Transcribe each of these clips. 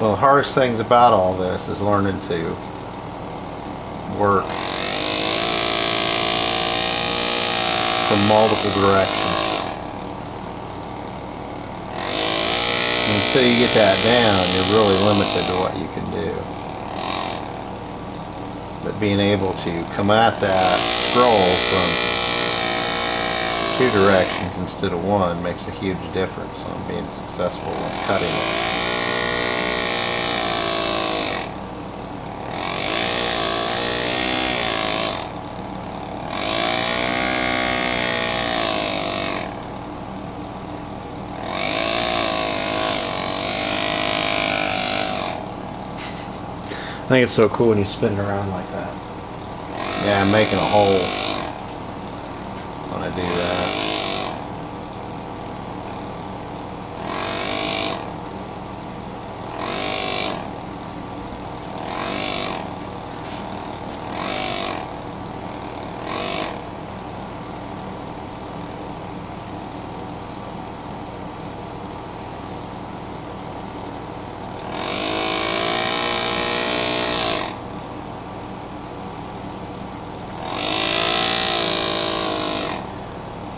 Well, the hardest things about all this is learning to work from multiple directions. Until you get that down, you're really limited to what you can do. But being able to come at that scroll from 2 directions instead of 1 makes a huge difference on being successful in cutting it. I think it's so cool when you spin it around like that. Yeah, I'm making a hole when I do that.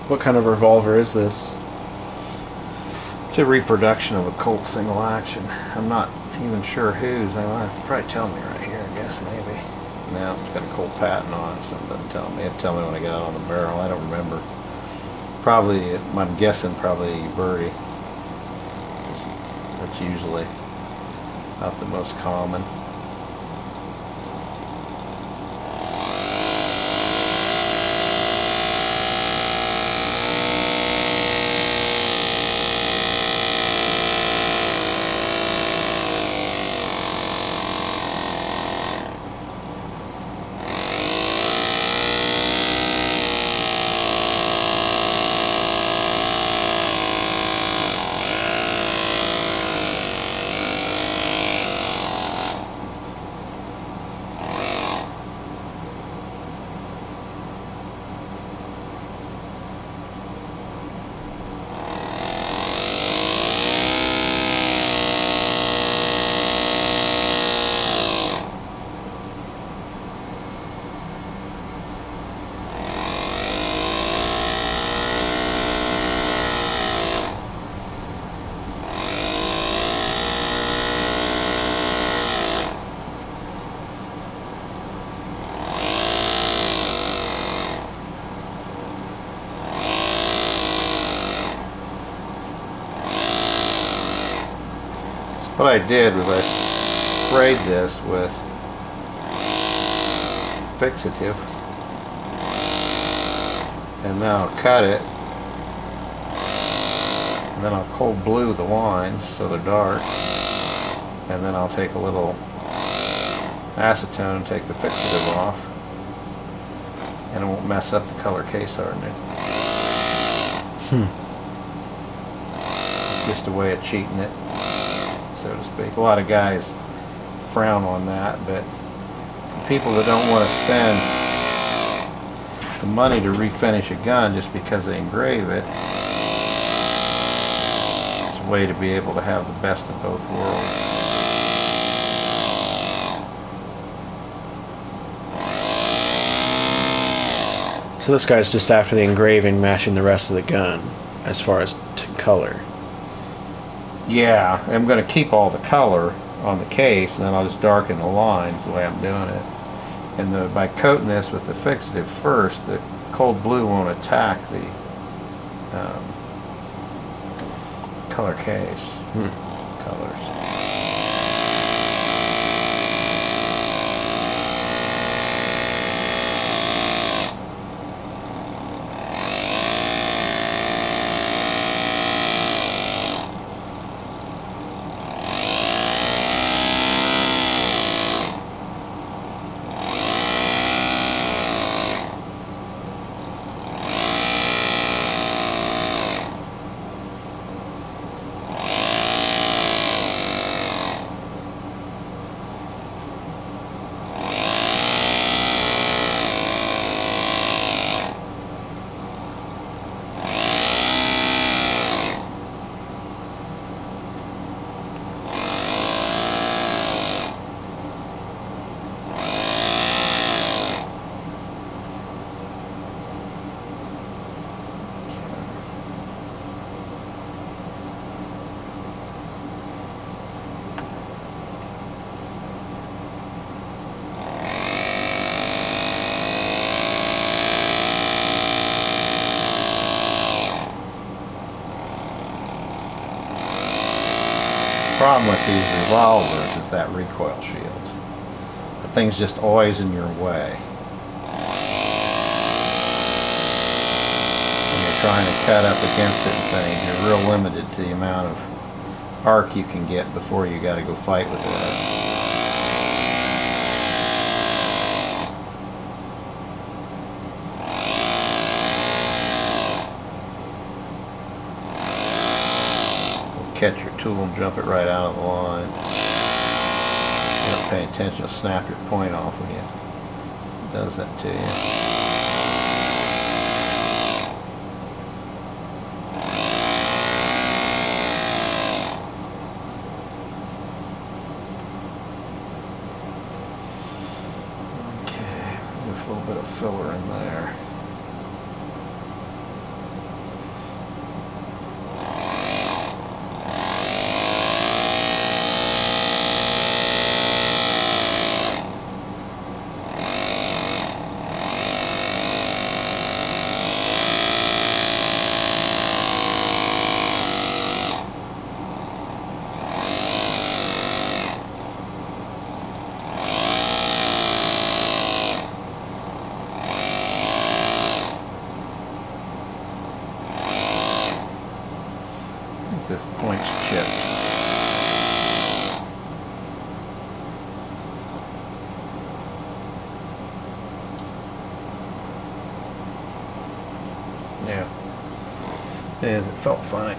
What kind of revolver is this? It's a reproduction of a Colt single action. I'm not even sure whose. They might probably tell me right here, I guess, maybe. No, it's got a Colt patent on it. Something doesn't tell me. It'll tell me when I get it on the barrel. I don't remember. Probably, I'm guessing probably Uberti. That's usually not the most common. What I did was I sprayed this with fixative, and then I'll cut it, and then I'll cold blue the lines so they're dark, and then I'll take a little acetone and take the fixative off, and it won't mess up the color case hardening. Just a way of cheating it, so to speak. A lot of guys frown on that, but people that don't want to spend the money to refinish a gun just because they engrave it, it's a way to be able to have the best of both worlds. So this guy's just after the engraving, matching the rest of the gun as far as color. Yeah, I'm going to keep all the color on the case, and then I'll just darken the lines the way I'm doing it. And by coating this with the fixative first, the cold blue won't attack the color case colors. problem with these revolvers is that recoil shield. The thing's just always in your way. When you're trying to cut up against it and things, you're real limited to the amount of arc you can get before you got to go fight with it. Catch your tool and jump it right out of the line. You're not paying attention, you'll snap your point off when it does that to you. Okay, there's a little bit of filler in there. This point's chipped. Yeah. It felt funny.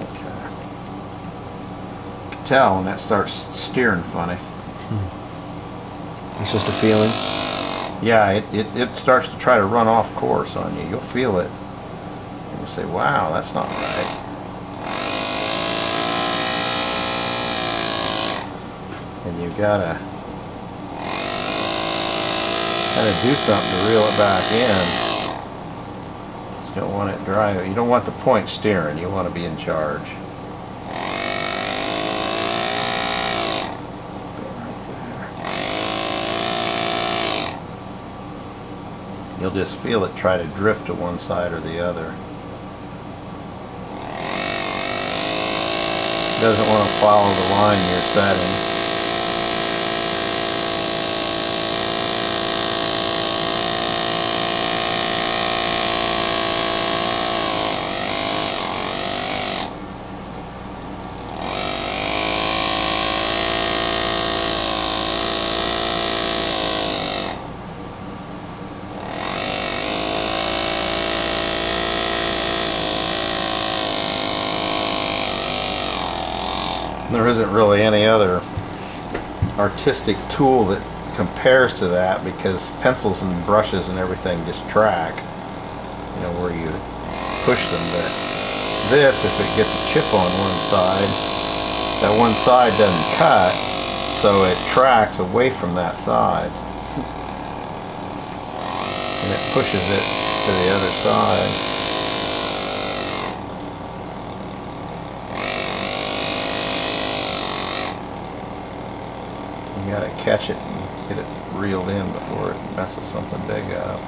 Okay. You can tell when that starts steering funny. It's just a feeling. Yeah, it starts to try to run off course on you. You'll feel it. And you'll say, wow, that's not right. And you gotta kind of do something to reel it back in. You don't want it dry. You don't want the point steering. You want to be in charge. You'll just feel it try to drift to one side or the other. It doesn't want to follow the line you're setting. There isn't really any other artistic tool that compares to that, because pencils and brushes and everything just track, you know, where you push them. But this, if it gets a chip on one side, that one side doesn't cut, so it tracks away from that side and it pushes it to the other side. You gotta catch it and get it reeled in before it messes something big up.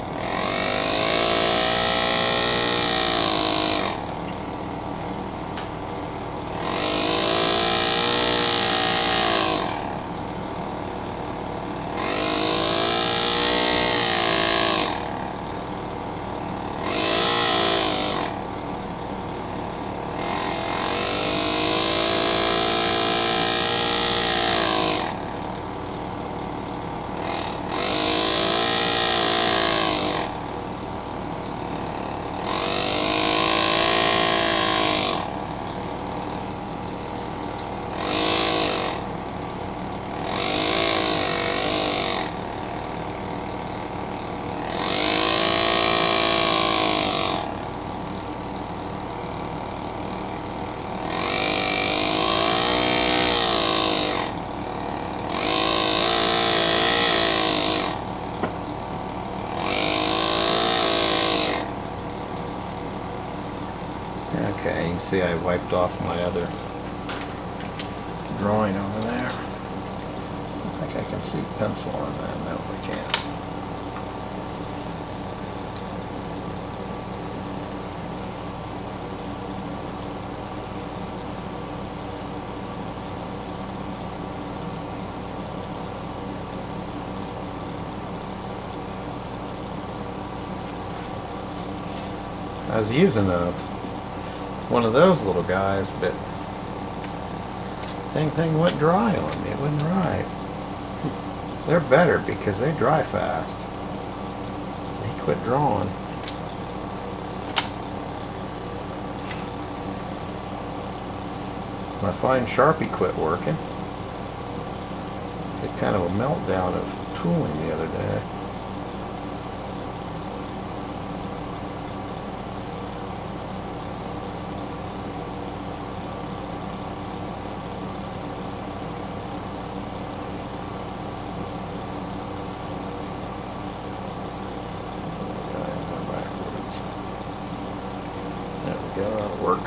Okay, you can see I wiped off my other drawing over there. I think I can see pencil on that. No, I can't. I was using one of those little guys, but thing went dry on me. It wasn't right. They're better because they dry fast. They quit drawing. My fine Sharpie quit working. It kind of a meltdown of tooling the other day. There we go, that'll work.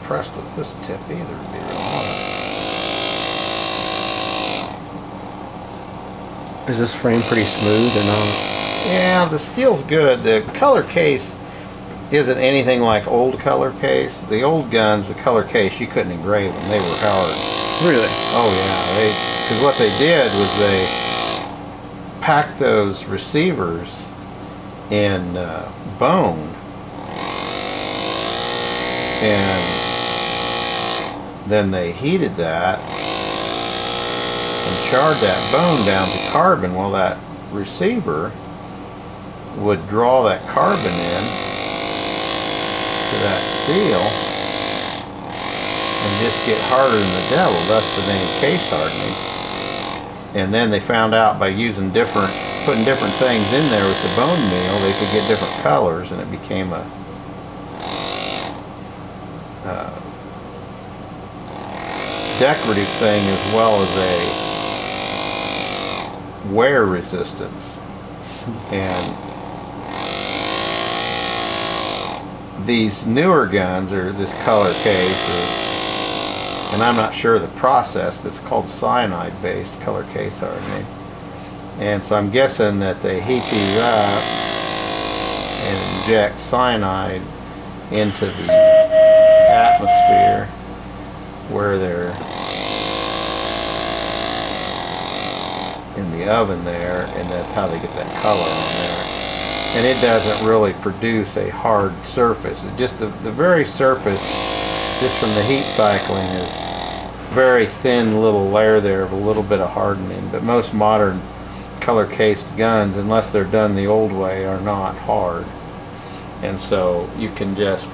Impressed with this tip either, to be real honest. Is this frame pretty smooth or not? Yeah, the steel's good. The color case isn't anything like old color case. The old guns, the color case, you couldn't engrave them. They were hard. Really? Oh yeah, because what they did was they packed those receivers in bone, and then they heated that and charred that bone down to carbon. Well, that receiver would draw that carbon in to that steel and just get harder than the devil, thus the name case hardening. And then they found out by using putting different things in there with the bone meal, they could get different colors, and it became a decorative thing as well as a wear resistance. And these newer guns, or this color case, and I'm not sure the process, but it's called cyanide based color case hardening. And so I'm guessing that they heat these up and inject cyanide into the atmosphere where they're in the oven there, and that's how they get that color on there. And it doesn't really produce a hard surface. It just the very surface, just from the heat cycling, is very thin little layer there of a little bit of hardening. But most modern color cased guns, unless they're done the old way, are not hard. And so you can just,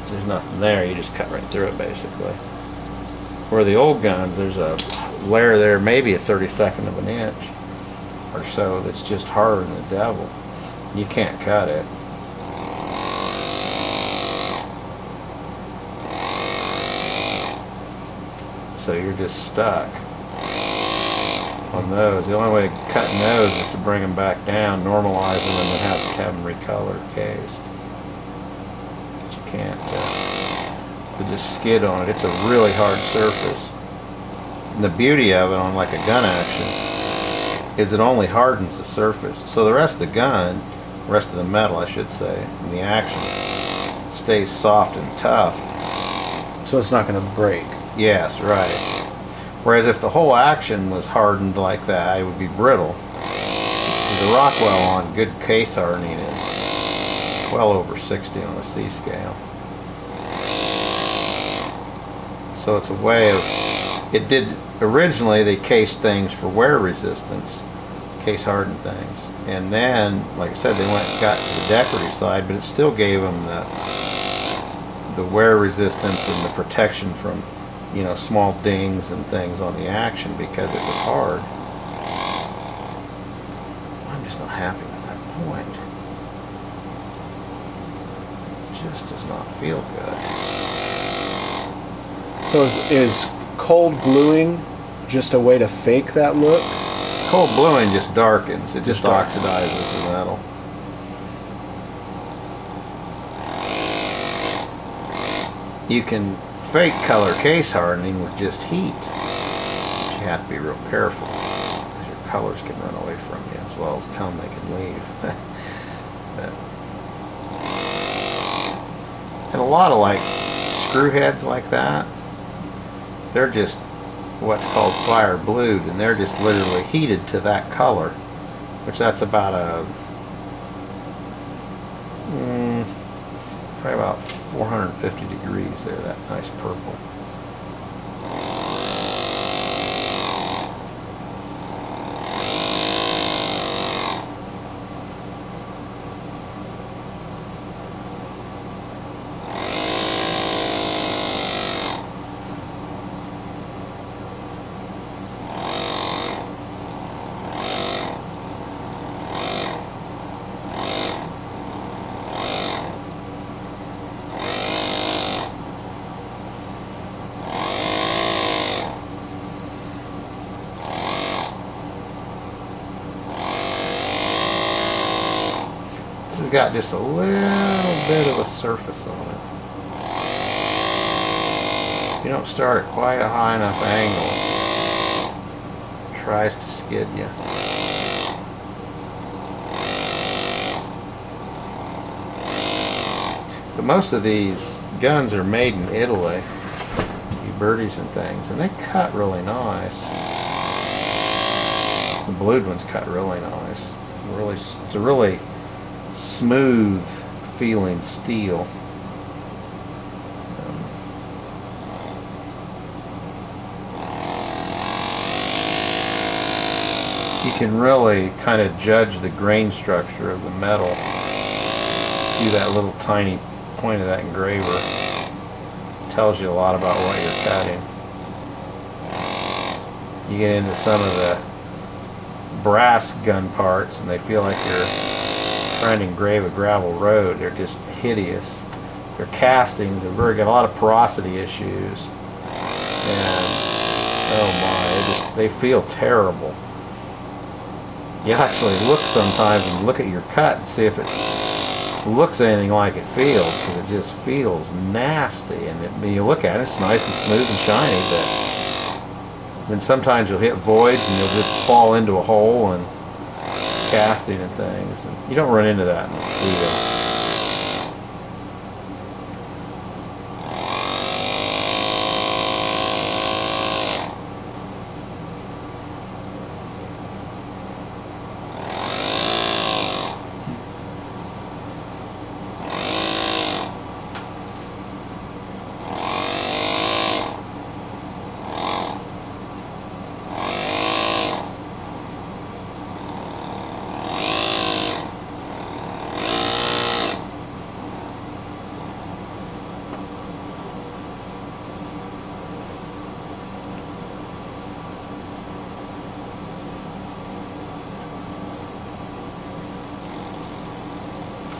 there's nothing there, you just cut right through it basically. Where the old guns, there's a layer there, maybe a 32nd of an inch or so, that's just harder than the devil. You can't cut it. So you're just stuck on those. The only way of cutting those is to bring them back down, normalize them, and then have them recolored cased. But you can't just skid on it. It's a really hard surface. And the beauty of it on like a gun action is it only hardens the surface. So the rest of the gun, the rest of the metal I should say, in the action, stays soft and tough. So it's not going to break. Yes, right. Whereas if the whole action was hardened like that, it would be brittle. The Rockwell on good case hardening is well over 60 on the C scale. So it's a way of, it did, originally they cased things for wear resistance, case hardened things. And then, like I said, they went and got to the decorative side, but it still gave them the wear resistance and the protection from, you know, small dings and things on the action because it was hard. I'm just not happy with that point. It just does not feel good. So is cold bluing just a way to fake that look? Cold bluing just darkens. It just oxidizes the metal. You can fake color case hardening with just heat. But you have to be real careful because your colors can run away from you as well as come they can leave. And a lot of like screw heads like that, they're just what's called fire blued, and they're just literally heated to that color, which that's about a probably about 450 degrees there, that nice purple. Got just a little bit of a surface on it. If you don't start at quite a high enough angle, it tries to skid you. But most of these guns are made in Italy, Ubertis and things, and they cut really nice. The blued ones cut really nice. It's a really smooth feeling steel. You can really kind of judge the grain structure of the metal through that little tiny point of that engraver. It tells you a lot about what you're cutting. You get into some of the brass gun parts and they feel like you're trying to engrave a gravel road. They're just hideous. Their castings are very good. A lot of porosity issues, and oh my, they feel terrible. You actually look sometimes and look at your cut and see if it looks anything like it feels, because it just feels nasty. And when you look at it, it's nice and smooth and shiny, but then sometimes you'll hit voids and you'll just fall into a hole and casting and things, and you don't run into that in the steel.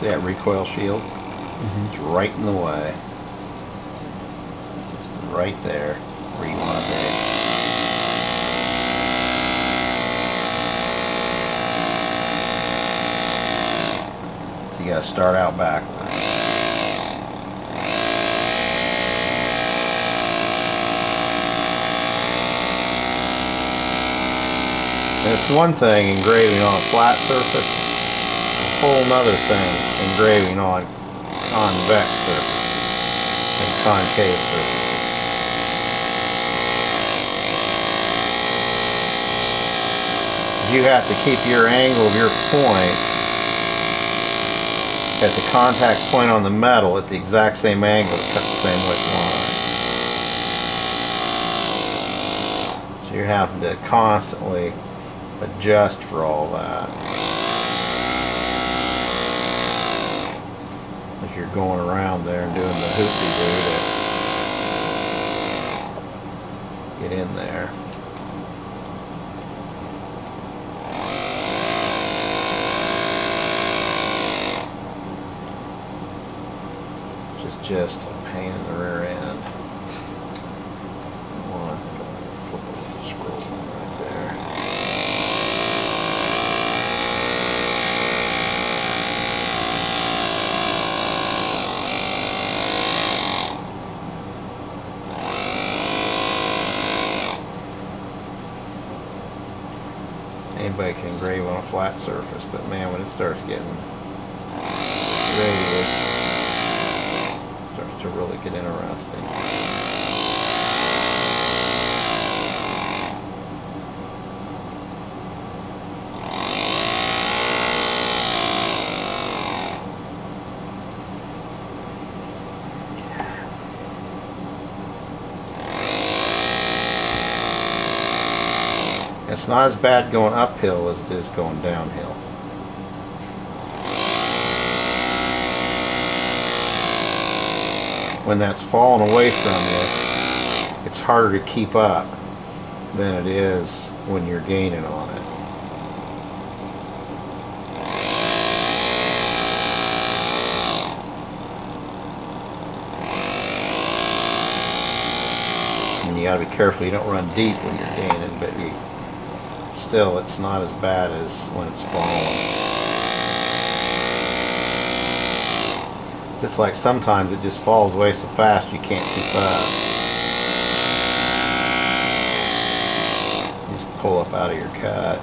See that recoil shield? It's right in the way. Just right there where you want to be. So you gotta start out backwards. And it's one thing engraving on a flat surface, a whole nother thing engraving on convex surfaces and concave surfaces. You have to keep your angle of your point at the contact point on the metal at the exact same angle to cut the same width line. So you're having to constantly adjust for all that. As you're going around there and doing the hoopty-doo to get in there. Just a pain in the rear end. Flip a little scroll right there. Anybody can engrave on a flat surface, but man, when it starts getting ready to really get interesting. It's not as bad going uphill as it is going downhill. When that's falling away from you, it's harder to keep up than it is when you're gaining on it. And you gotta be careful you don't run deep when you're gaining, but still it's not as bad as when it's falling. It's like sometimes it just falls away so fast you can't keep up. You just pull up out of your cut.